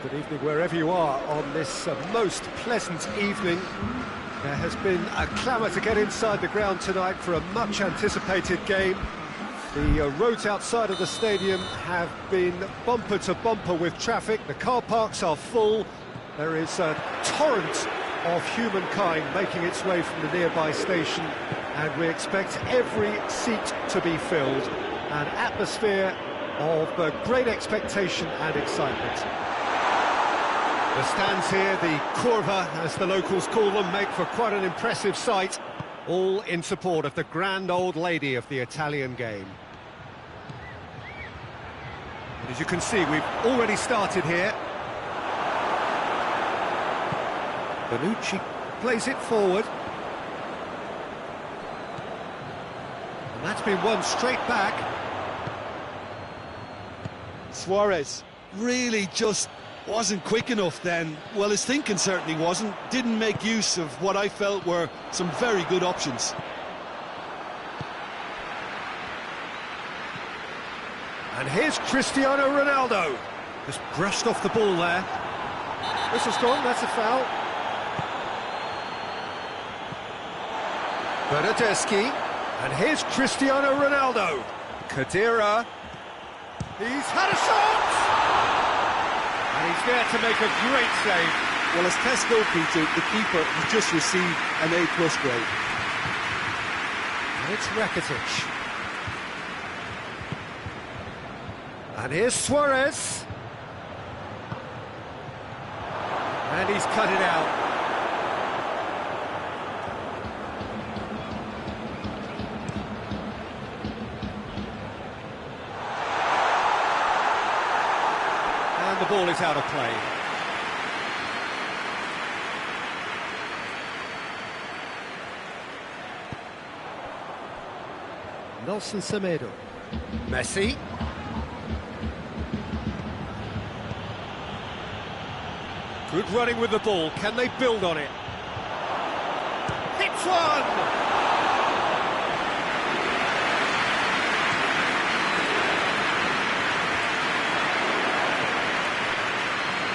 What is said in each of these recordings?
Good evening wherever you are on this most pleasant evening. There has been a clamour to get inside the ground tonight for a much anticipated game. The roads outside of the stadium have been bumper to bumper with traffic. The car parks are full. There is a torrent of humankind making its way from the nearby station, and we expect every seat to be filled. An atmosphere of great expectation and excitement. The stands here, the curva, as the locals call them, make for quite an impressive sight, all in support of the grand old lady of the Italian game. And as you can see, we've already started here. Bonucci plays it forward. And that's been won straight back. Suarez really just wasn't quick enough then. Well, his thinking certainly wasn't. Didn't make use of what I felt were some very good options. And here's Cristiano Ronaldo. Just brushed off the ball there. Whistle's gone, that's a foul. Bernardeschi. And here's Cristiano Ronaldo. Khedira. He's had a shot! And he's there to make a great save. Well, as test goalkeeper, the keeper has just received an A+ grade. And it's Rakitic. And here's Suarez. And he's cut it out. And the ball is out of play. Nelson Semedo. Messi. Good running with the ball. Can they build on it? Hits one!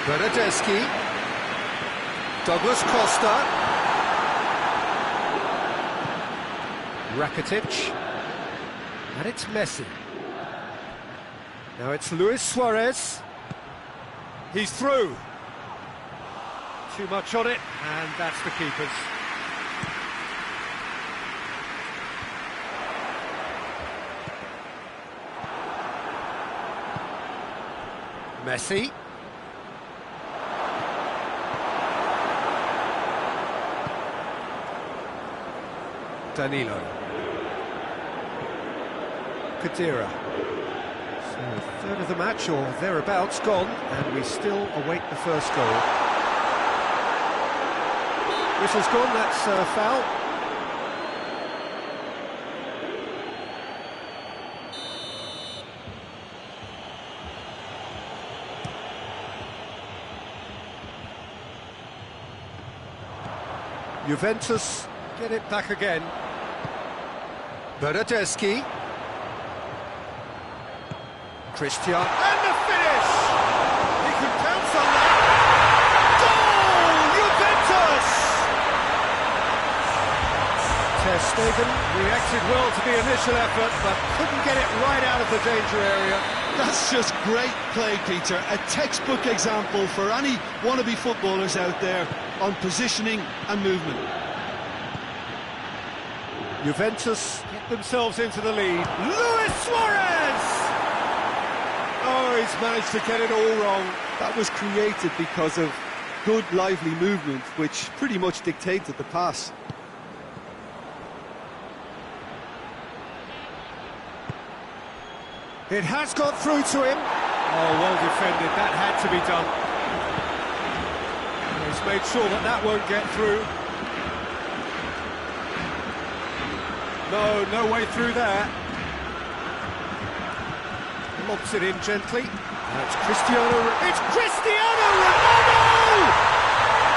Bernardeschi. Douglas Costa. Rakitic. And it's Messi. Now it's Luis Suarez. He's through. Too much on it, and that's the keeper's. Messi. Danilo. Khedira. So a third of the match, or thereabouts, gone, and we still await the first goal. Whistle's gone, that's a foul. Juventus get it back again. Bernardeschi. Christian. And the finish! He can pounce on that. Goal! Juventus! Ter Stegen reacted well to the initial effort, but couldn't get it right out of the danger area. That's just great play, Peter. A textbook example for any wannabe footballers out there on positioning and movement. Juventus get themselves into the lead. Luis Suarez! Oh, he's managed to get it all wrong. That was created because of good, lively movement, which pretty much dictated the pass. It has got through to him. Oh, well defended. That had to be done. He's made sure that that won't get through. No way through there. Lobs it in gently. It's Cristiano Ronaldo!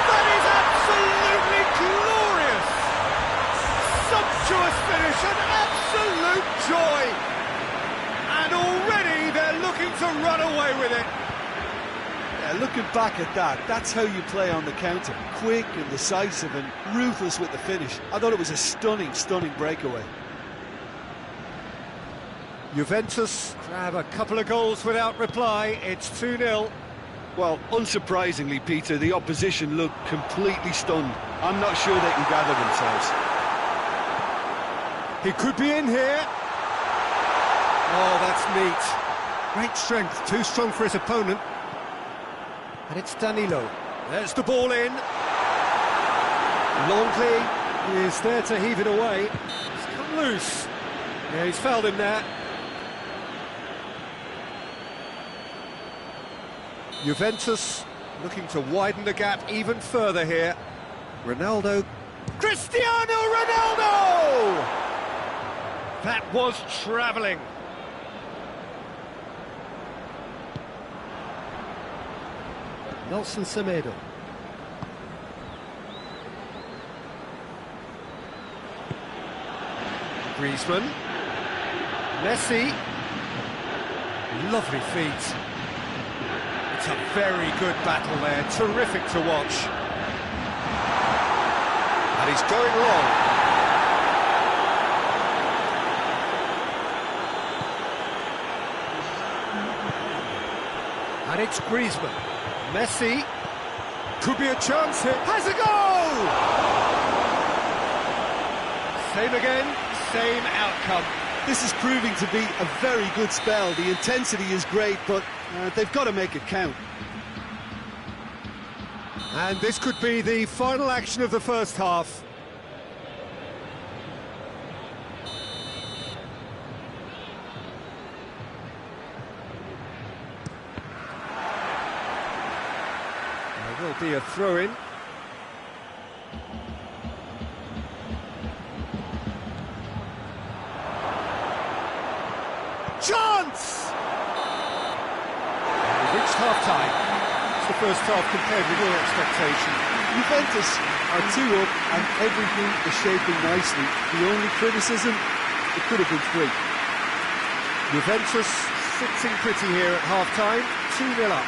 That is absolutely glorious! Sumptuous finish, an absolute joy! And already they're looking to run away with it. Yeah, looking back at that, that's how you play on the counter. Quick and decisive and ruthless with the finish. I thought it was a stunning, stunning breakaway. Juventus grab a couple of goals without reply. It's 2-0. Well, unsurprisingly, Peter, the opposition looked completely stunned. I'm not sure they can gather themselves. He could be in here. Oh, that's neat. Great strength, too strong for his opponent. And it's Danilo. There's the ball in. Longley is there to heave it away. It's come loose. Yeah, he's fouled him there. Juventus looking to widen the gap even further here. Ronaldo. Cristiano Ronaldo! That was travelling. Nelson Semedo. Griezmann. Messi. Lovely feet. It's a very good battle there, terrific to watch. And he's going long. And it's Griezmann. Messi. Could be a chance here. Has a goal! Same again, same outcome. This is proving to be a very good spell. The intensity is great, but they've got to make it count. And this could be the final action of the first half. There will be a throw-in. Chance! And we've reached half-time. It's the first half compared with your expectation. Juventus are 2 up and everything is shaping nicely. The only criticism, it could have been 3. Juventus sitting pretty here at half-time, 2-0 up.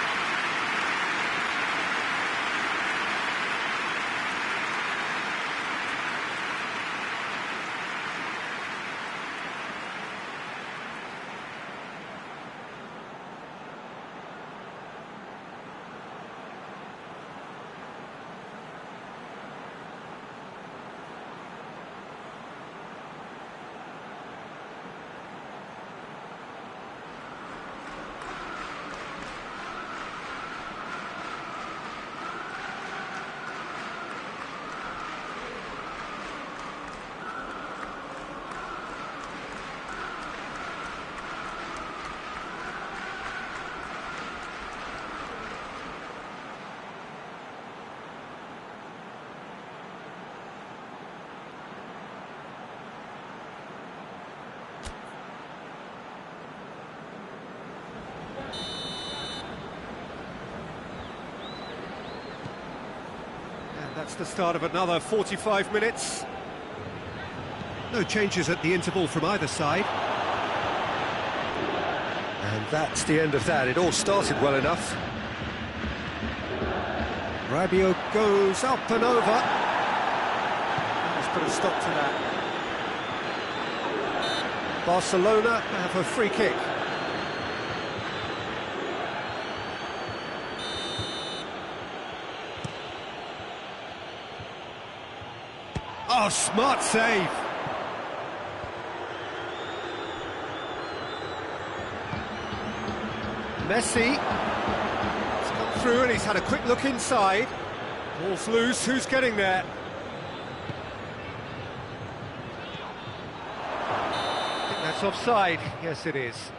That's the start of another 45 minutes. No changes at the interval from either side. And that's the end of that. It all started well enough. Rabiot goes up and over. Let's put a stop to that. Barcelona have a free kick. Oh, smart save. Messi. He's come through and he's had a quick look inside. Ball's loose, who's getting there? I think that's offside. Yes, it is.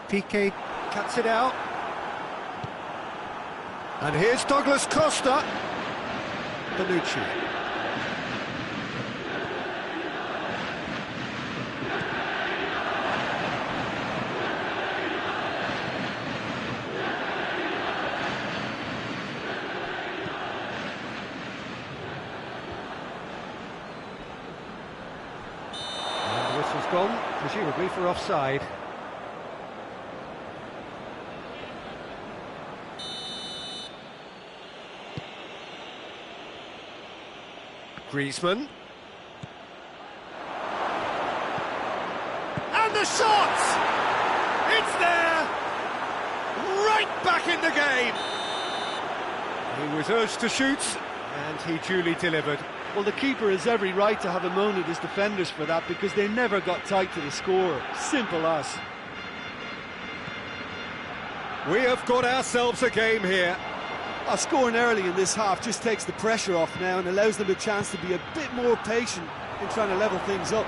Piqué cuts it out. And here's Douglas Costa. Bonucci. gone, presumably for offside. Griezmann. And the shot! It's there! Right back in the game! He was urged to shoot, and he duly delivered. Well, the keeper has every right to have a moan at his defenders for that, because they never got tight to the score. Simple as. We have got ourselves a game here. Scoring early in this half just takes the pressure off now and allows them a chance to be a bit more patient in trying to level things up.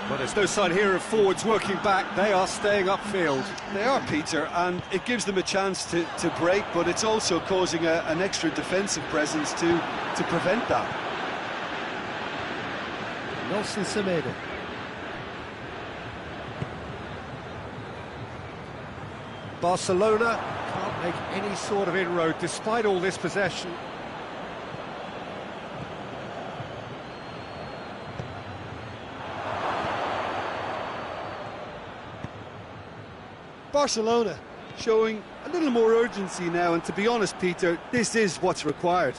Well, there's no sign here of forwards working back. They are staying upfield. They are, Peter, and it gives them a chance to break, but it's also causing an extra defensive presence to prevent that. Nelson Semedo. Barcelona can't make any sort of inroad despite all this possession. Barcelona showing a little more urgency now, and to be honest, Peter, this is what's required.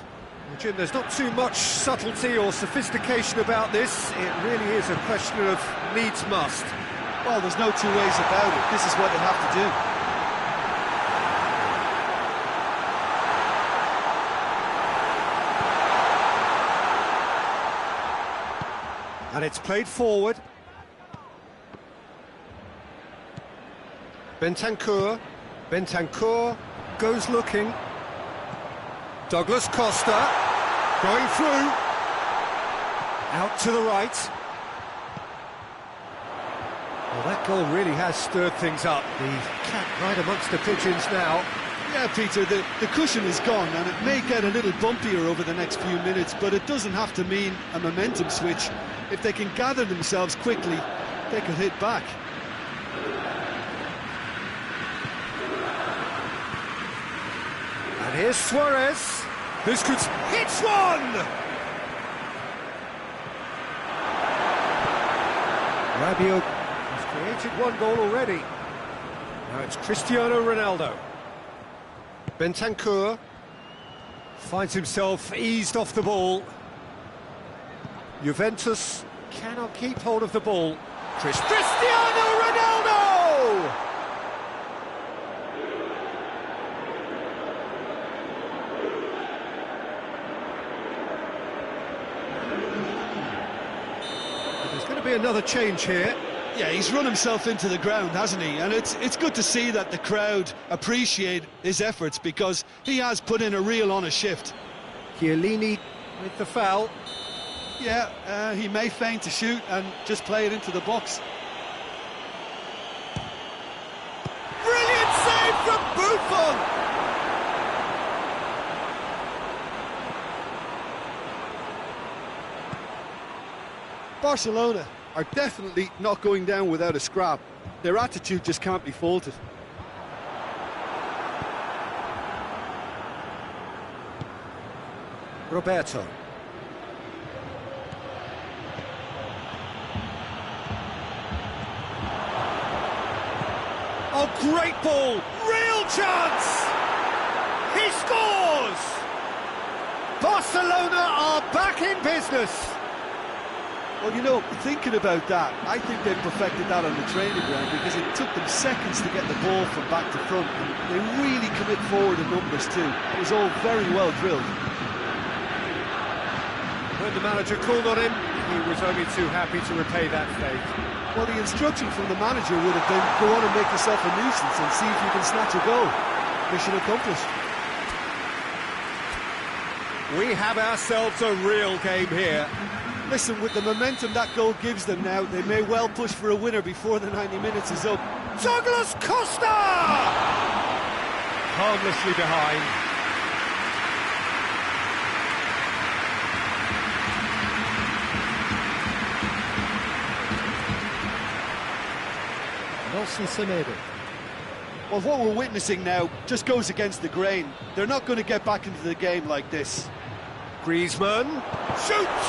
Well, Jim, there's not too much subtlety or sophistication about this. It really is a question of needs must. Well, there's no two ways about it. This is what they have to do. And it's played forward. Bentancur goes looking. Douglas Costa going through. Out to the right. Well, that goal really has stirred things up. The cat right amongst the pigeons now. Yeah, Peter, the cushion is gone, and it may get a little bumpier over the next few minutes, but it doesn't have to mean a momentum switch. If they can gather themselves quickly, they could hit back. And here's Suarez. This could hits one! Rabiot has created one goal already. Now it's Cristiano Ronaldo. Bentancur finds himself eased off the ball. Juventus cannot keep hold of the ball. Cristiano Ronaldo! There's going to be another change here. Yeah, he's run himself into the ground, hasn't he? And it's good to see that the crowd appreciate his efforts, because he has put in a real honest shift. Chiellini with the foul. Yeah, he may feign to shoot and just play it into the box. Brilliant save from Buffon! Barcelona are definitely not going down without a scrap. Their attitude just can't be faulted. Roberto. Oh, great ball! Real chance! He scores! Barcelona are back in business! Well, you know, thinking about that, I think they perfected that on the training ground, because it took them seconds to get the ball from back to front, and they really commit forward in numbers too. It was all very well drilled. When the manager called on him, he was only too happy to repay that favour. Well, the instruction from the manager would have been, go on and make yourself a nuisance and see if you can snatch a goal. Mission accomplished. We have ourselves a real game here. Listen, with the momentum that goal gives them now, they may well push for a winner before the 90 minutes is up. Douglas Costa! Harmlessly behind. Nelson Semedo. Well, what we're witnessing now just goes against the grain. They're not going to get back into the game like this. Griezmann shoots!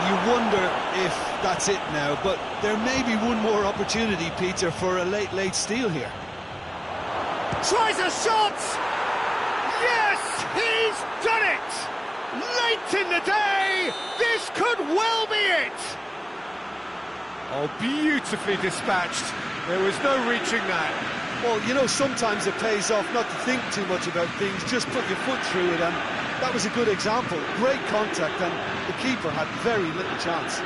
You wonder if that's it now, but there may be one more opportunity, Peter, for a late steal here. Tries a shot! Yes, he's done it! Late in the day, this could well be it! Oh, beautifully dispatched. There was no reaching that. Well, you know, sometimes it pays off not to think too much about things, just put your foot through it, and that was a good example. Great contact, and the keeper had very little chance.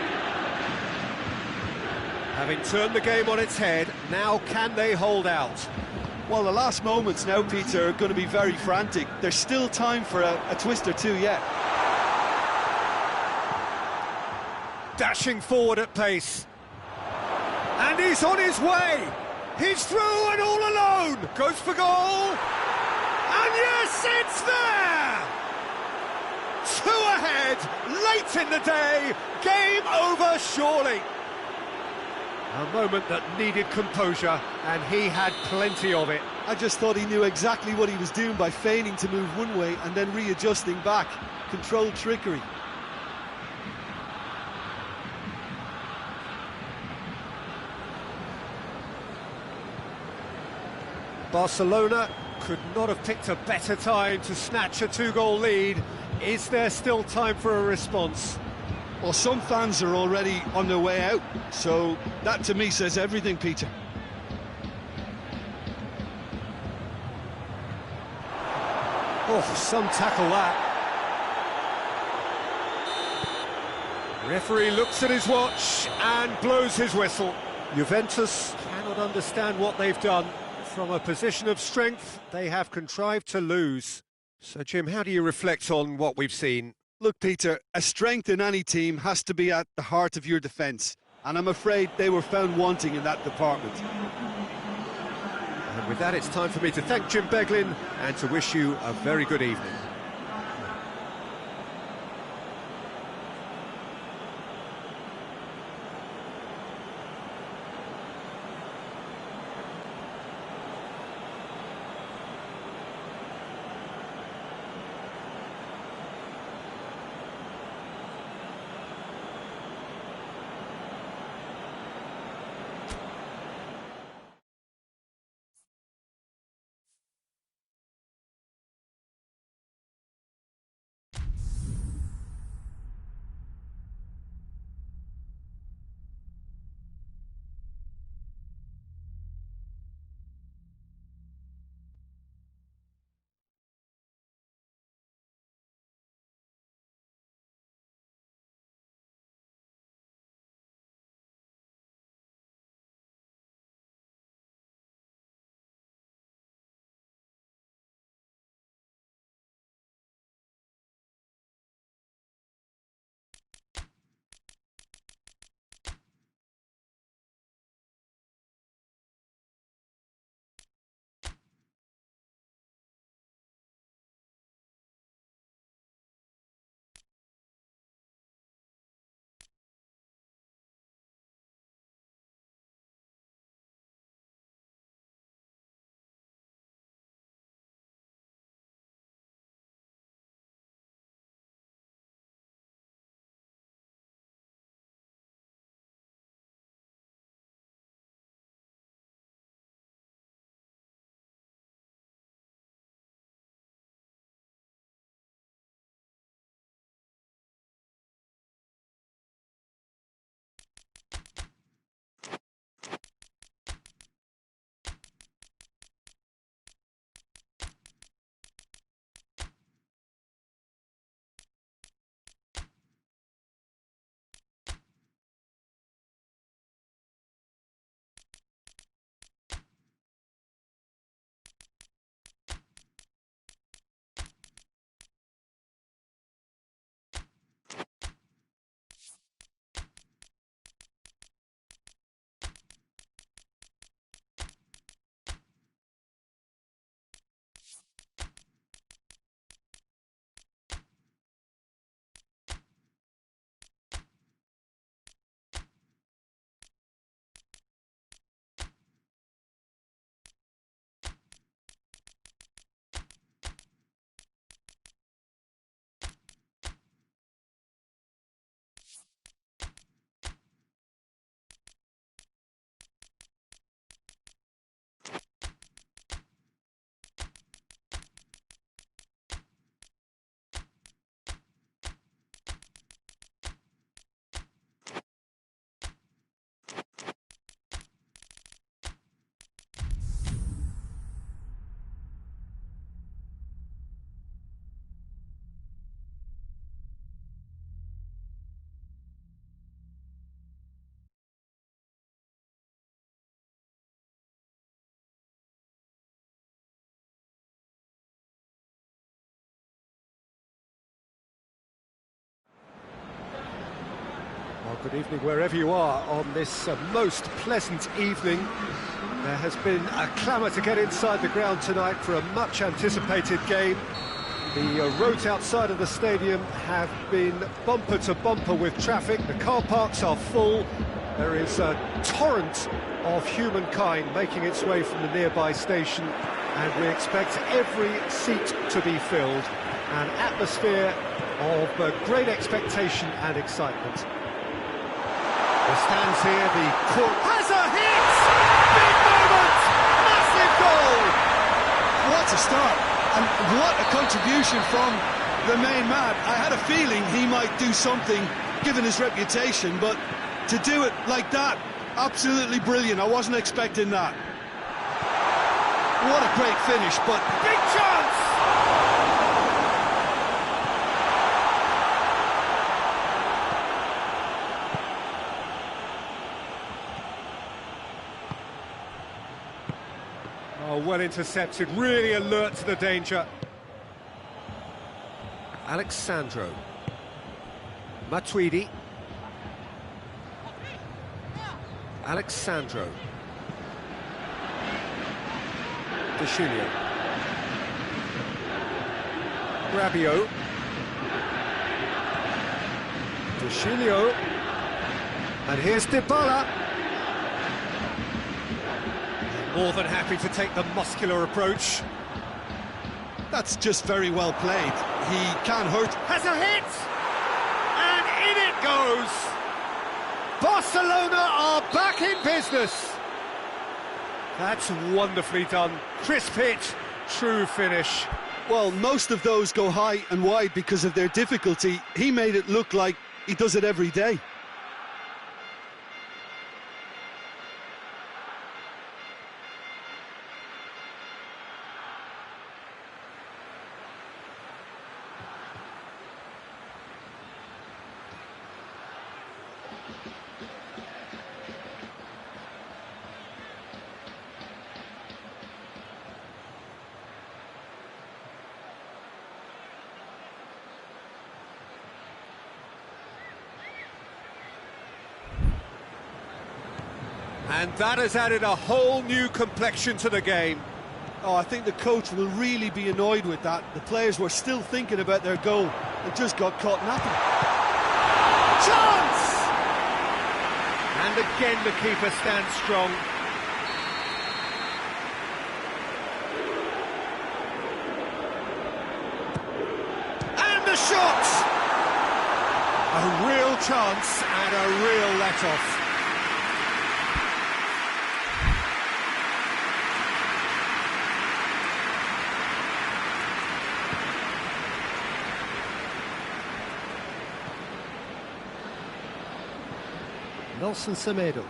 Having turned the game on its head, now can they hold out? Well, the last moments now, Peter, are going to be very frantic. There's still time for a twist or two yet. Dashing forward at pace. And he's on his way! He's through and all alone! Goes for goal! And yes, it's there! 2 ahead, late in the day, game over surely. A moment that needed composure, and he had plenty of it. I just thought he knew exactly what he was doing by feigning to move one way and then readjusting back. Controlled trickery. Barcelona could not have picked a better time to snatch a 2-goal lead. Is there still time for a response? Well, some fans are already on their way out, so that to me says everything, Peter. Oh, some tackle that. Referee looks at his watch and blows his whistle. Juventus cannot understand what they've done. From a position of strength, they have contrived to lose. So, Jim, how do you reflect on what we've seen? Look, Peter, a strength in any team has to be at the heart of your defence, and I'm afraid they were found wanting in that department. And with that, it's time for me to thank Jim Beglin and to wish you a very good evening. Good evening wherever you are on this most pleasant evening. There has been a clamour to get inside the ground tonight for a much-anticipated game. The roads outside of the stadium have been bumper to bumper with traffic. The car parks are full. There is a torrent of humankind making its way from the nearby station, and we expect every seat to be filled. An atmosphere of great expectation and excitement. The stands here, the court has a hit! Big moment! Massive goal! What a start, and what a contribution from the main man. I had a feeling he might do something, given his reputation, but to do it like that, absolutely brilliant. I wasn't expecting that. What a great finish, but big chance! Oh, well intercepted, really alert to the danger. Alexandro. Matuidi. Alexandro. Deschilio. Rabiot. Deschilio. And here's Dybala. More than happy to take the muscular approach. that's just very well played. He can hurt. Has a hit! And in it goes! Barcelona are back in business! That's wonderfully done. Crisp hit, true finish. Well, most of those go high and wide because of their difficulty. He made it look like he does it every day. And that has added a whole new complexion to the game. Oh, I think the coach will really be annoyed with that. The players were still thinking about their goal and just got caught napping. Chance! And again the keeper stands strong. And the shot! A real chance and a real let-off. Nelson Semedo.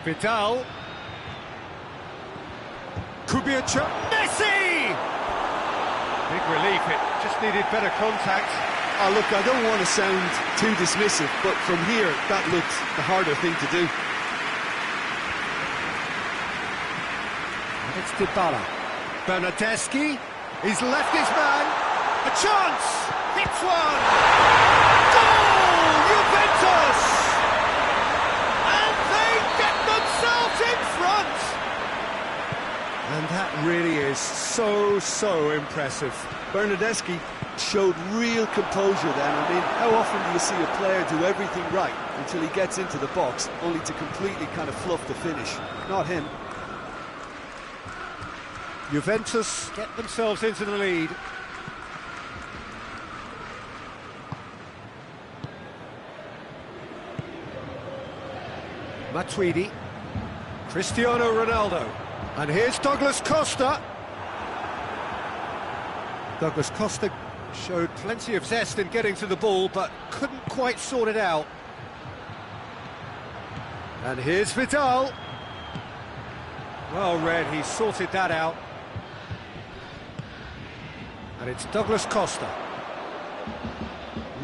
Vidal. Could be a chance. Messi! Big relief, it just needed better contact. Oh, look, I don't want to sound too dismissive, but from here, that looked the harder thing to do. And it's Dybala. Bernardeschi. He's left his man. A chance! Hits one! Goal! Juventus! And they get themselves in front! And that really is so impressive. Bernardeschi showed real composure then. I mean, how often do you see a player do everything right until he gets into the box, only to completely kind of fluff the finish? Not him. Juventus get themselves into the lead. Matuidi, Cristiano Ronaldo, and here's Douglas Costa. Douglas Costa showed plenty of zest in getting to the ball, but couldn't quite sort it out. And here's Vidal. Well read, he sorted that out. And it's Douglas Costa.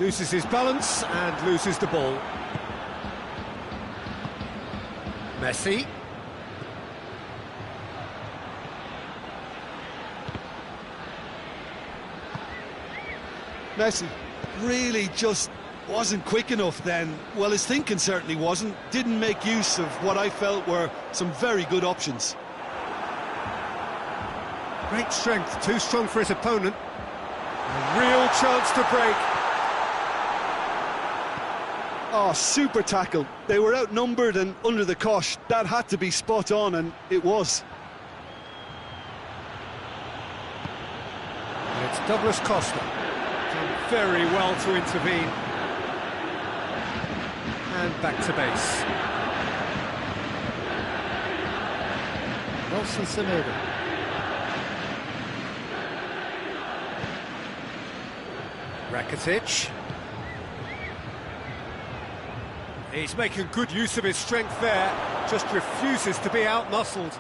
Loses his balance and loses the ball. Messi. Messi really just wasn't quick enough then. Well, his thinking certainly wasn't. Didn't make use of what I felt were some very good options. Great strength, too strong for his opponent. A real chance to break. Oh, super tackle. They were outnumbered and under the cosh. That had to be spot on, and it was. And it's Douglas Costa. Done very well to intervene. And back to base. Nelson Semedo. Rakitic. He's making good use of his strength there, just refuses to be out-muscled.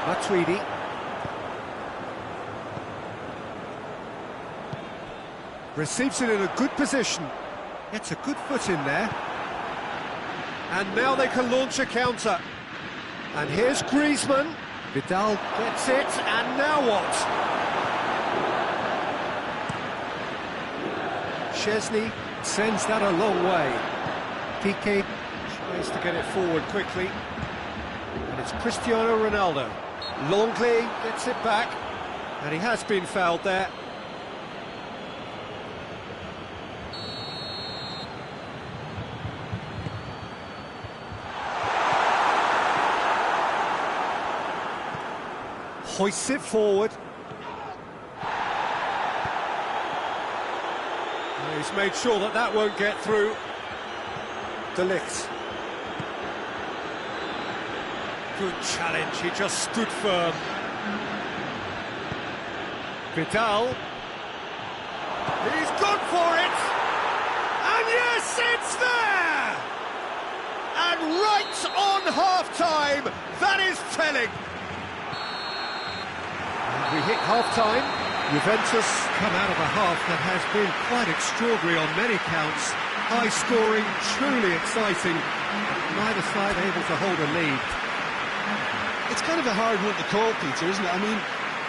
Matuidi. Receives it in a good position. Gets a good foot in there. And now they can launch a counter. And here's Griezmann. Vidal gets it, and now what? Szczesny sends that a long way. Piqué tries to get it forward quickly. And it's Cristiano Ronaldo. Longley gets it back, and he has been fouled there. Hoists it forward. And he's made sure that that won't get through. De Ligt. Good challenge, he just stood firm. Vidal. He's gone for it! And yes, it's there! And right on half-time, that is telling. We hit half-time. Juventus come out of a half that has been quite extraordinary on many counts. High-scoring, truly exciting. Neither side able to hold a lead. It's kind of a hard one to call, Peter, isn't it? I mean,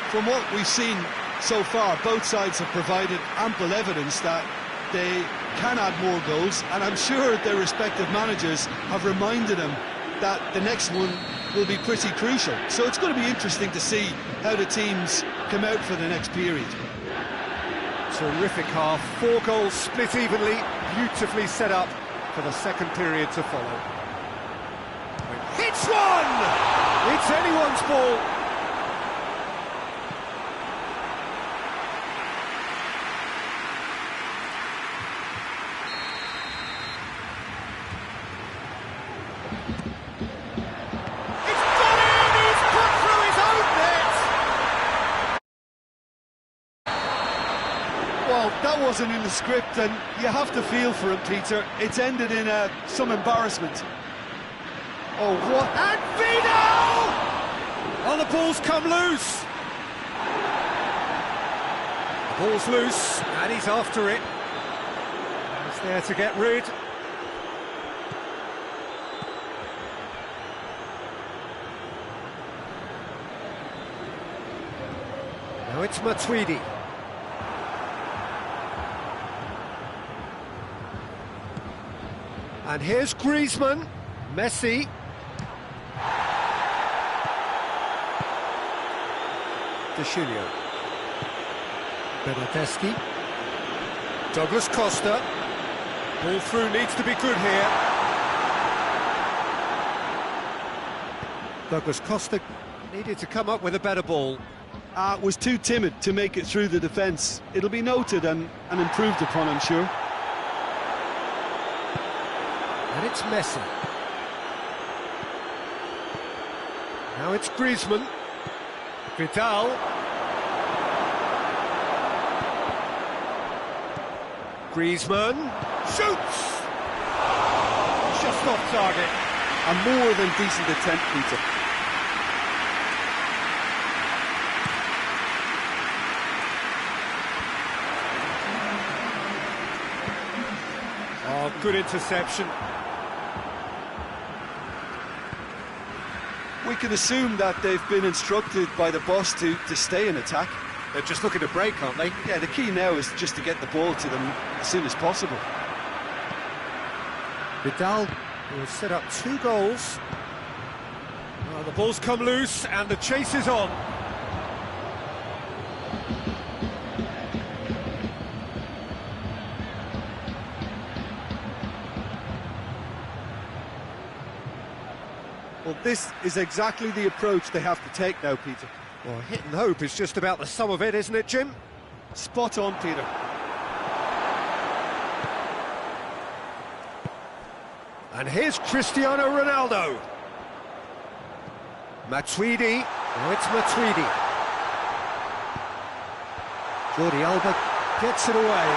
from what we've seen so far, both sides have provided ample evidence that they can add more goals, and I'm sure their respective managers have reminded them that the next one will be pretty crucial. So it's going to be interesting to see how the teams come out for the next period. Terrific half, 4 goals split evenly, beautifully set up for the second period to follow. Hits one! It's anyone's ball. Well, that wasn't in the script, and you have to feel for him, Peter. It's ended in some embarrassment. Oh, what? And Vidal! Oh, the ball's come loose. The ball's loose, and he's after it. He's there to get rid. Now it's Matuidi. And here's Griezmann, Messi. Deschilio. Benedeschi. Douglas Costa. Ball through needs to be good here. Douglas Costa needed to come up with a better ball. Was too timid to make it through the defence. It'll be noted and improved upon, I'm sure. And it's Messi. Now it's Griezmann. Vidal. Griezmann shoots! Just off target. A more than decent attempt, Peter. Oh, good interception. can assume that they've been instructed by the boss to stay in attack. They're just looking to break, aren't they? Yeah, the key now is just to get the ball to them as soon as possible. Vidal will set up 2 goals. Well, the ball's come loose and the chase is on. Well, this is exactly the approach they have to take now, Peter. Well, hit and hope is just about the sum of it, isn't it, Jim? Spot on, Peter. And here's Cristiano Ronaldo. Matuidi. Oh, it's Matuidi. Jordi Alba gets it away.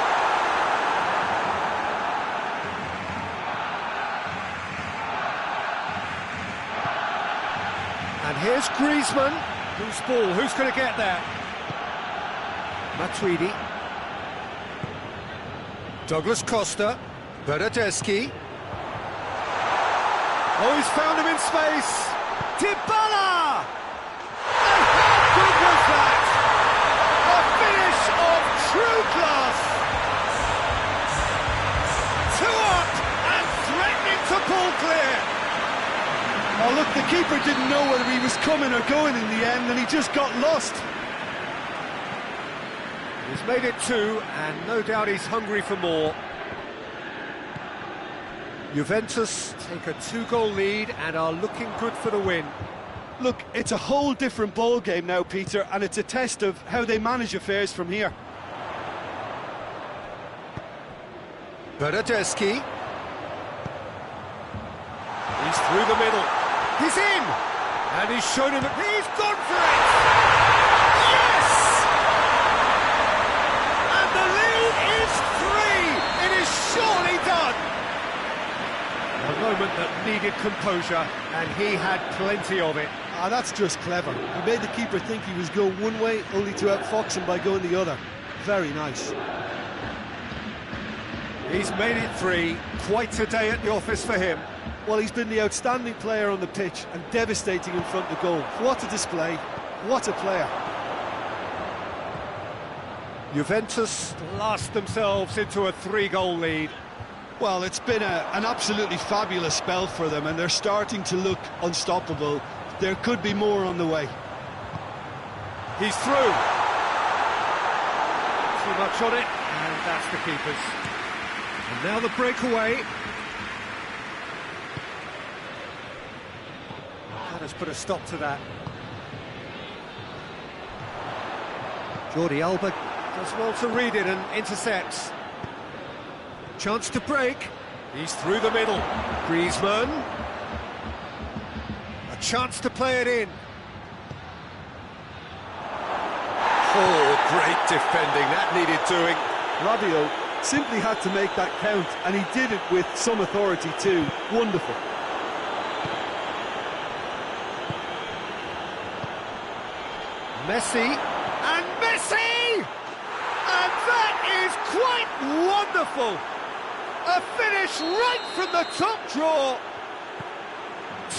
And here's Griezmann. Whose ball? Who's going to get there? Matuidi. Douglas Costa. Bernardeschi. Oh, he's found him in space. Dybala! And how good was that? A finish of true class. 2 up and threatening to pull clear. Oh, look, the keeper didn't know whether he was coming or going in the end, and he just got lost. He's made it 2, and no doubt he's hungry for more. Juventus take a 2-goal lead and are looking good for the win. Look, it's a whole different ball game now, Peter, and it's a test of how they manage affairs from here. Bernardeschi. He's through the middle. He's in! And he's shown him that he's gone for it! Yes! And the lead is 3! It is surely done! A moment that needed composure, and he had plenty of it. Ah, that's just clever. He made the keeper think he was going one way, only to outfox him by going the other. Very nice. He's made it 3. Quite a day at the office for him. Well, he's been the outstanding player on the pitch and devastating in front of goal. What a display. What a player. Juventus blast themselves into a 3-goal lead. Well, it's been an absolutely fabulous spell for them, and they're starting to look unstoppable. There could be more on the way. He's through. Too much on it, and that's the keeper's. And now the breakaway. That has put a stop to that. Jordi Alba does well to read it and intercepts. Chance to break. He's through the middle. Griezmann. A chance to play it in. Oh, great defending. That needed doing. Rabiot simply had to make that count, and he did it with some authority too. Wonderful. Messi. And Messi! And that is quite wonderful. A finish right from the top draw.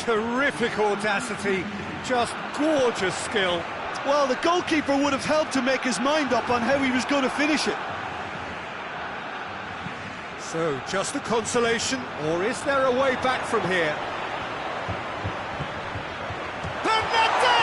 Terrific audacity, just gorgeous skill. Well, the goalkeeper would have helped to make his mind up on how he was going to finish it. So, just a consolation, or is there a way back from here?